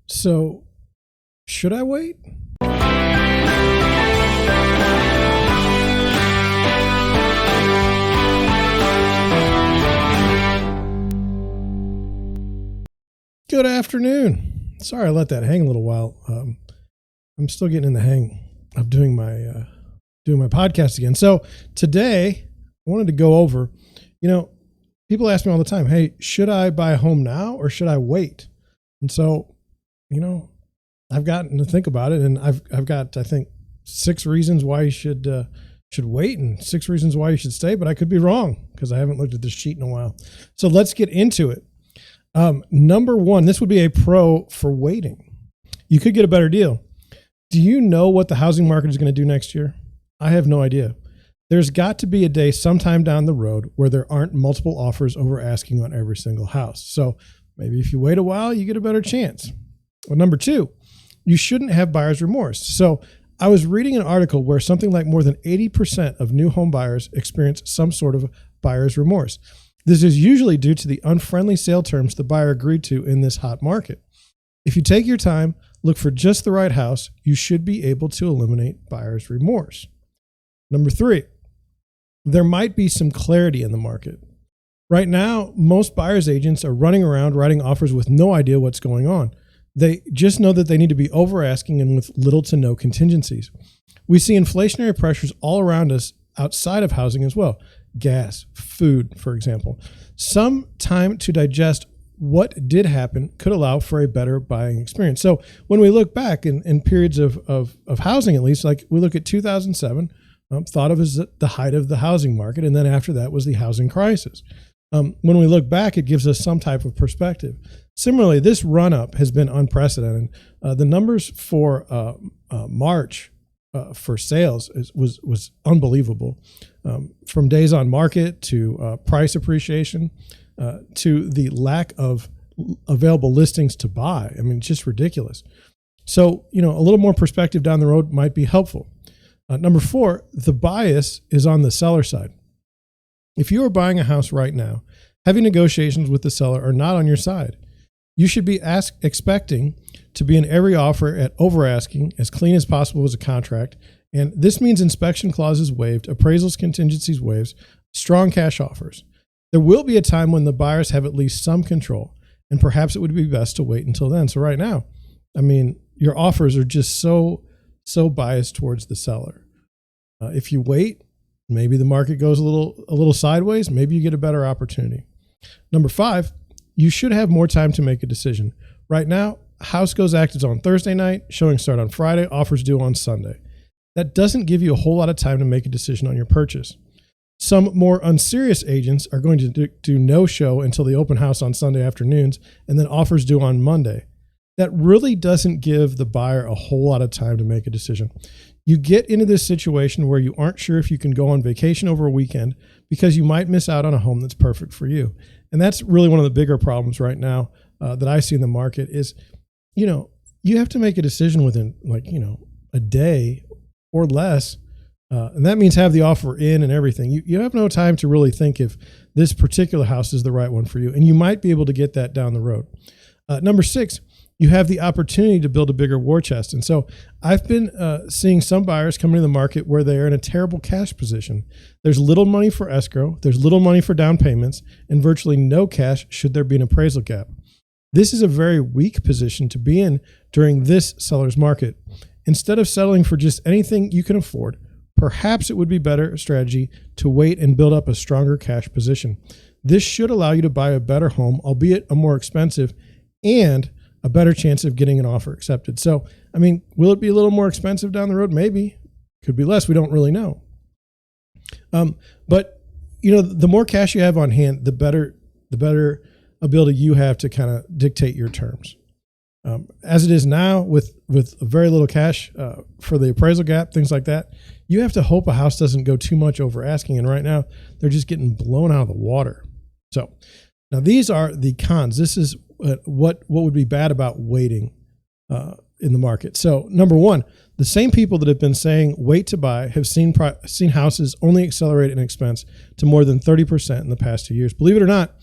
So, should I wait? Good afternoon. Sorry I let that hang a little while. I'm still getting in the hang of doing my podcast again. So today I wanted to go over, people ask me all the time, hey, should I buy a home now or should I wait? And so, I've gotten to think about it, and I've got, I think, 6 reasons why you should wait and 6 reasons why you should stay, but I could be wrong because I haven't looked at this sheet in a while. So let's get into it. Number 1, this would be a pro for waiting. You could get a better deal. Do you know what the housing market is going to do next year? I have no idea. There's got to be a day sometime down the road where there aren't multiple offers over asking on every single house. So maybe if you wait a while, you get a better chance. Well, number 2, you shouldn't have buyer's remorse. So I was reading an article where something like more than 80% of new home buyers experience some sort of buyer's remorse. This is usually due to the unfriendly sale terms the buyer agreed to in this hot market. If you take your time, look for just the right house, you should be able to eliminate buyer's remorse. Number 3, there might be some clarity in the market. Right now, most buyer's agents are running around writing offers with no idea what's going on. They just know that they need to be over asking and with little to no contingencies. We see inflationary pressures all around us outside of housing as well. Gas, food, for example. Some time to digest what did happen could allow for a better buying experience. So when we look back in periods of housing, at least, like we look at 2007, thought of as the height of the housing market. And then after that was the housing crisis. When we look back, it gives us some type of perspective. Similarly, this run-up has been unprecedented. The numbers for March for sales was unbelievable. From days on market to price appreciation to the lack of available listings to buy. I mean, it's just ridiculous. So, a little more perspective down the road might be helpful. Number 4, the bias is on the seller side. If you are buying a house right now, heavy negotiations with the seller are not on your side. You should be expecting to be in every offer at over asking, as clean as possible as a contract. And this means inspection clauses waived, appraisals, contingencies waived, strong cash offers. There will be a time when the buyers have at least some control, and perhaps it would be best to wait until then. So right now, I mean, your offers are just so biased towards the seller. If you wait, maybe the market goes a little sideways. Maybe you get a better opportunity. Number 5, you should have more time to make a decision. Right now, house goes active on Thursday night, showings start on Friday, offers due on Sunday. That doesn't give you a whole lot of time to make a decision on your purchase. Some more unserious agents are going to do no show until the open house on Sunday afternoons and then offers due on Monday. That really doesn't give the buyer a whole lot of time to make a decision. You get into this situation where you aren't sure if you can go on vacation over a weekend because you might miss out on a home that's perfect for you. And that's really one of the bigger problems right now that I see in the market is, you have to make a decision within a day or less. And that means have the offer in and everything. You have no time to really think if this particular house is the right one for you. And you might be able to get that down the road. Number 6, you have the opportunity to build a bigger war chest. And so I've been seeing some buyers come into the market where they are in a terrible cash position. There's little money for escrow, there's little money for down payments, and virtually no cash should there be an appraisal gap. This is a very weak position to be in during this seller's market. Instead of settling for just anything you can afford, perhaps it would be better strategy to wait and build up a stronger cash position. This should allow you to buy a better home, albeit a more expensive, and a better chance of getting an offer accepted. So, I mean, will it be a little more expensive down the road? Maybe. Could be less. We don't really know. But, the more cash you have on hand, the better ability you have to kind of dictate your terms. As it is now with very little cash for the appraisal gap, things like that, you have to hope a house doesn't go too much over asking. And right now, they're just getting blown out of the water. So now these are the cons. This is what would be bad about waiting in the market. So number 1, the same people that have been saying wait to buy have seen houses only accelerate in expense to more than 30% in the past 2 years. Believe it or not,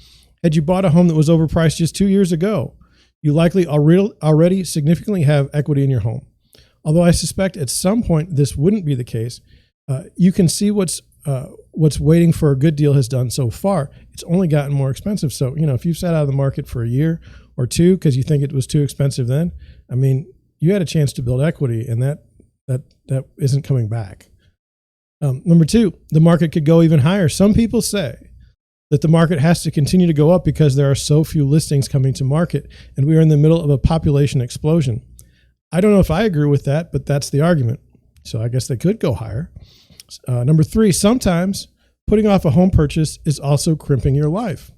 had you bought a home that was overpriced just 2 years ago, You likely already significantly have equity in your home. Although I suspect at some point this wouldn't be the case, you can see what's waiting for a good deal has done so far. It's only gotten more expensive. So, if you've sat out of the market for a year or two because you think it was too expensive then, I mean, you had a chance to build equity, and that isn't coming back. Number two, the market could go even higher. Some people say that the market has to continue to go up because there are so few listings coming to market, and we are in the middle of a population explosion. I don't know if I agree with that, but that's the argument. So I guess they could go higher. Number three, sometimes putting off a home purchase is also crimping your life.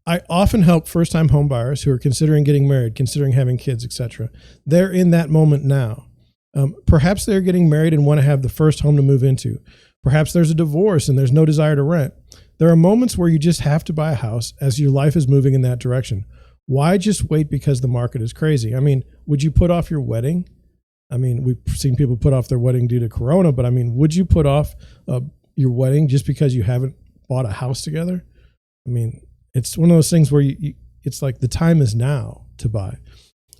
I often help first-time home buyers who are considering getting married, considering having kids, etc. They're in that moment now. Perhaps they're getting married and want to have the first home to move into. Perhaps there's a divorce and there's no desire to rent. There are moments where you just have to buy a house as your life is moving in that direction. Why just wait because the market is crazy? I mean, would you put off your wedding? I mean, we've seen people put off their wedding due to Corona, but I mean, would you put off your wedding just because you haven't bought a house together? I mean, it's one of those things where it's like the time is now to buy.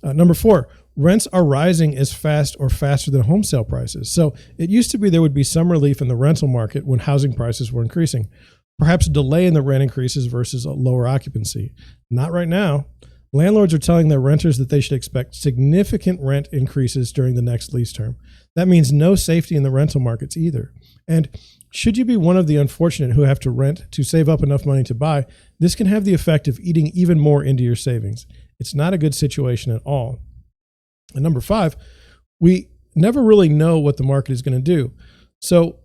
Number four, rents are rising as fast or faster than home sale prices. So it used to be there would be some relief in the rental market when housing prices were increasing. Perhaps a delay in the rent increases versus a lower occupancy. Not right now. Landlords are telling their renters that they should expect significant rent increases during the next lease term. That means no safety in the rental markets either. And should you be one of the unfortunate who have to rent to save up enough money to buy, this can have the effect of eating even more into your savings. It's not a good situation at all. And number five, we never really know what the market is going to do. So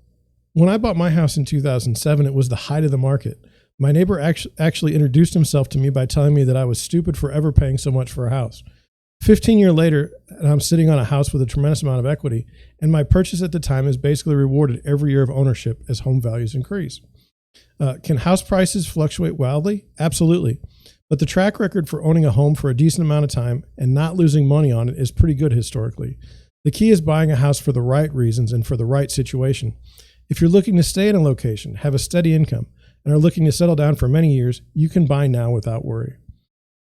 when I bought my house in 2007, it was the height of the market. My neighbor actually introduced himself to me by telling me that I was stupid for ever paying so much for a house. 15 years later, and I'm sitting on a house with a tremendous amount of equity, and my purchase at the time is basically rewarded every year of ownership as home values increase. Can house prices fluctuate wildly? Absolutely. But the track record for owning a home for a decent amount of time and not losing money on it is pretty good historically. The key is buying a house for the right reasons and for the right situation. If you're looking to stay in a location, have a steady income, and are looking to settle down for many years, you can buy now without worry.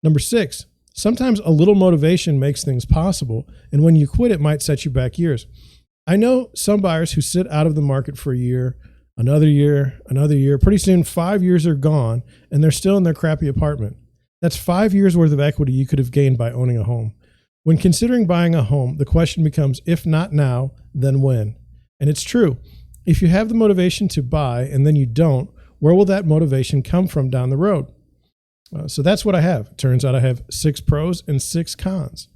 Number six, sometimes a little motivation makes things possible, and when you quit, it might set you back years. I know some buyers who sit out of the market for a year, another year, another year. Pretty soon, 5 years are gone, and they're still in their crappy apartment. That's 5 years worth of equity you could have gained by owning a home. When considering buying a home, the question becomes, if not now, then when? And it's true. If you have the motivation to buy and then you don't, where will that motivation come from down the road? So that's what I have. It turns out I have 6 pros and 6 cons.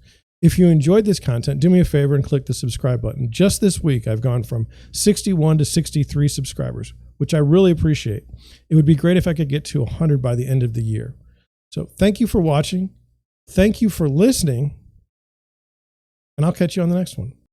If you enjoyed this content, do me a favor and click the subscribe button. Just this week, I've gone from 61 to 63 subscribers, which I really appreciate. It would be great if I could get to 100 by the end of the year. So thank you for watching. Thank you for listening. And I'll catch you on the next one.